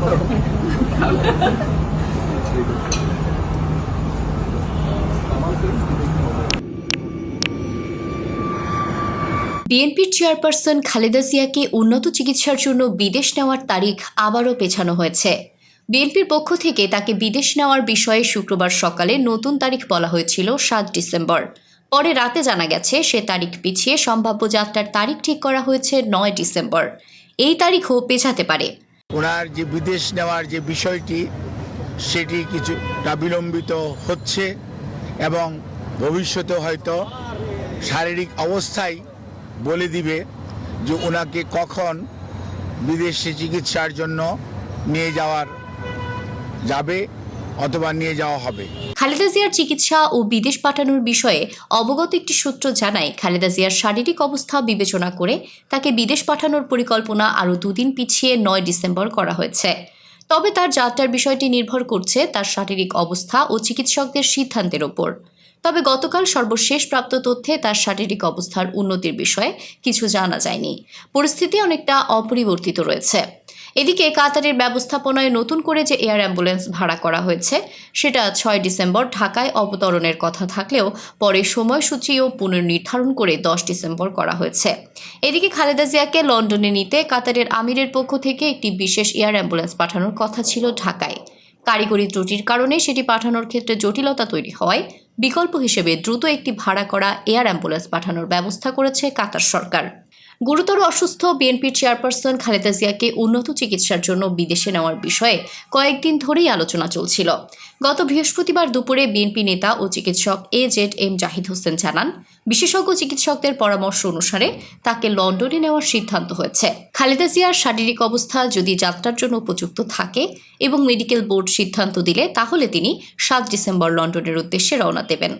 বিএনপির চেয়ারপারসন খালেদা জিয়াকে উন্নত চিকিৎসার জন্য বিদেশ নেওয়ার তারিখ আবারও পেছানো হয়েছে। বিএনপির পক্ষ থেকে তাকে বিদেশ নেওয়ার বিষয়ে শুক্রবার সকালে নতুন তারিখ বলা হয়েছিল ৭ ডিসেম্বর। পরে রাতে জানা গেছে সে তারিখ পিছিয়ে সম্ভাব্য যাত্রার তারিখ ঠিক করা হয়েছে ৯ ডিসেম্বর। এই তারিখও পেছাতে পারে। ওনার যে বিদেশ নেওয়ার যে বিষয়টি সেটি কিছুটা বিলম্বিত হচ্ছে এবং ভবিষ্যতে হয়তো শারীরিক অবস্থায় বলে দিবে যে ওনাকে কখন বিদেশে চিকিৎসার জন্য নিয়ে যাবে অথবা নিয়ে যাওয়া হবে। খালেদা জিয়ার চিকিৎসা ও বিদেশ পাঠানোর বিষয়ে অবগত একটি সূত্র জানায়, খালেদা জিয়ার শারীরিক অবস্থা বিবেচনা করে তাকে বিদেশ পাঠানোর পরিকল্পনা আরও 2 দিন পিছিয়ে ৯ ডিসেম্বর করা হয়েছে। তবে তার যাত্রার বিষয়টি নির্ভর করছে তার শারীরিক অবস্থা ও চিকিৎসকদের সিদ্ধান্তের ওপর। তবে গতকাল সর্বশেষ প্রাপ্ত তথ্যে তার শারীরিক অবস্থার উন্নতির বিষয়ে কিছু জানা যায়নি। পরিস্থিতি অনেকটা অপরিবর্তিত রয়েছে। এদিকে কাতারের ব্যবস্থাপনায় নতুন করে যে এয়ার অ্যাম্বুলেন্স ভাড়া করা হয়েছে সেটা ৬ ডিসেম্বর ঢাকায় অবতরণের কথা থাকলেও পরে সময়সূচিও পুনর্নির্ধারণ করে ১০ ডিসেম্বর করা হয়েছে। এদিকে খালেদা জিয়াকে লন্ডনে নিতে কাতারের আমিরের পক্ষ থেকে একটি বিশেষ এয়ার অ্যাম্বুলেন্স পাঠানোর কথা ছিল ঢাকায়। কারিগরি ত্রুটির কারণে সেটি পাঠানোর ক্ষেত্রে জটিলতা তৈরি হওয়ায় বিকল্প হিসেবে দ্রুত একটি ভাড়া করা এয়ার অ্যাম্বুলেন্স পাঠানোর ব্যবস্থা করেছে কাতার সরকার। গুরুতর অসুস্থ বিএনপির চেয়ারপারসন খালেদা জিয়াকে উন্নত চিকিৎসার জন্য বিদেশে নেওয়ার বিষয়ে কয়েকদিন ধরেই আলোচনা চলছিল। গত বৃহস্পতিবার দুপুরে বিএনপি নেতা ও চিকিৎসক AZM জাহিদ হোসেন জানান, বিশেষজ্ঞ চিকিৎসকদের পরামর্শ অনুসারে তাকে লন্ডনে নেওয়ার সিদ্ধান্ত হয়েছে। খালেদা জিয়ার শারীরিক অবস্থা যদি যাত্রার জন্য উপযুক্ত থাকে এবং মেডিকেল বোর্ড সিদ্ধান্ত দিলে তাহলে তিনি ৭ ডিসেম্বর লন্ডনের উদ্দেশ্যে রওনা দেবেন।